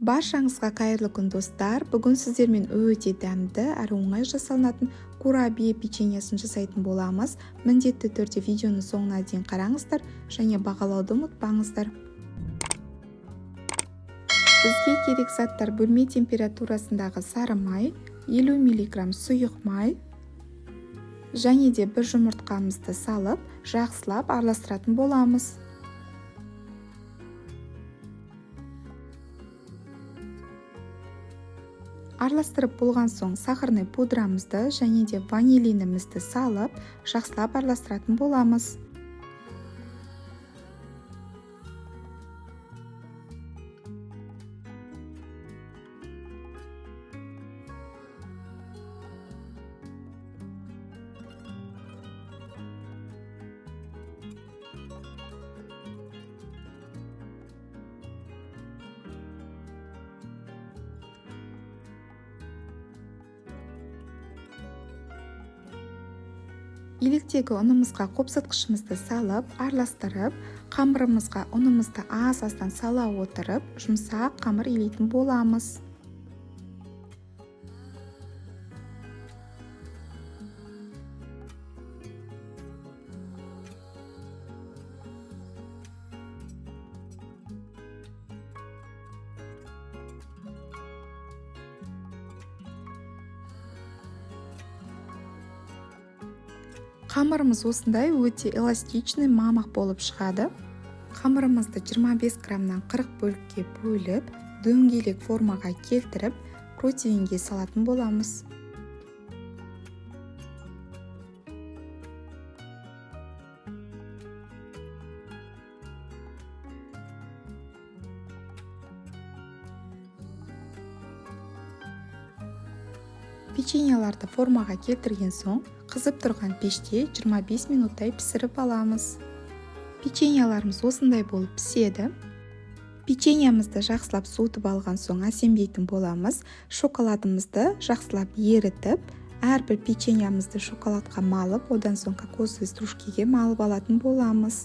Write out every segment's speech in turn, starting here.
Баршаңызға қайырлы күн достар. Бүгін сіздермен өте дәмді әрі оңай жасалынатын курабие печеньесін жасайтын боламыз. Міндетті түрде видеоны соңына дейін қараңыздар және бағалауды ұмытпаңыздар. Бізге керек заттар: бөлме температурасындағы сары май, 50 мг сұйық май және де бір жұмыртқамызды салып, жақсылап араластыратын боламыз. Араластырып болған соң сахарный пудрамызды және де ванилинімізді салып, жақсылап араластыратын боламыз. Еліктегі ұнымызға қопсытқышымызды салып, араластырып, қамырымызға ұнымызды аз-аздан сала отырып, жұмсақ қамыр илейтін боламыз. Қамырымыз осындай өте эластичный, мамық болып шығады. Қамырымызды 25 граммнан 40 бөлікке бөліп, дөңгелек формаға келтіріп, протеинге салатын боламыз. Печеньеларды формаға келтірген соң, қызып тұрған пеште 25 минуттай пісіріп аламыз. Печеньеларымыз осындай болып піседі. Печеньемізді жақсылап суытып алған соң әсемдейтін боламыз. Шоколадымызды жақсылап ерітіп, әрбір печеньемізді шоколадқа малып, одан соң кокосовый стружкеге малып алатын боламыз.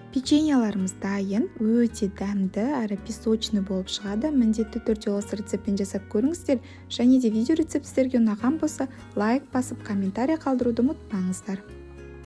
Печеньеларымыз дайын, өте дәмді әрі песочный болып шығады. Міндетті түрде осы рецептпен жасап көріңіздер. Және де видео рецепт сіздерге ұнаған болса, лайк басып, комментарий қалдыруды ұмытпаңыздар.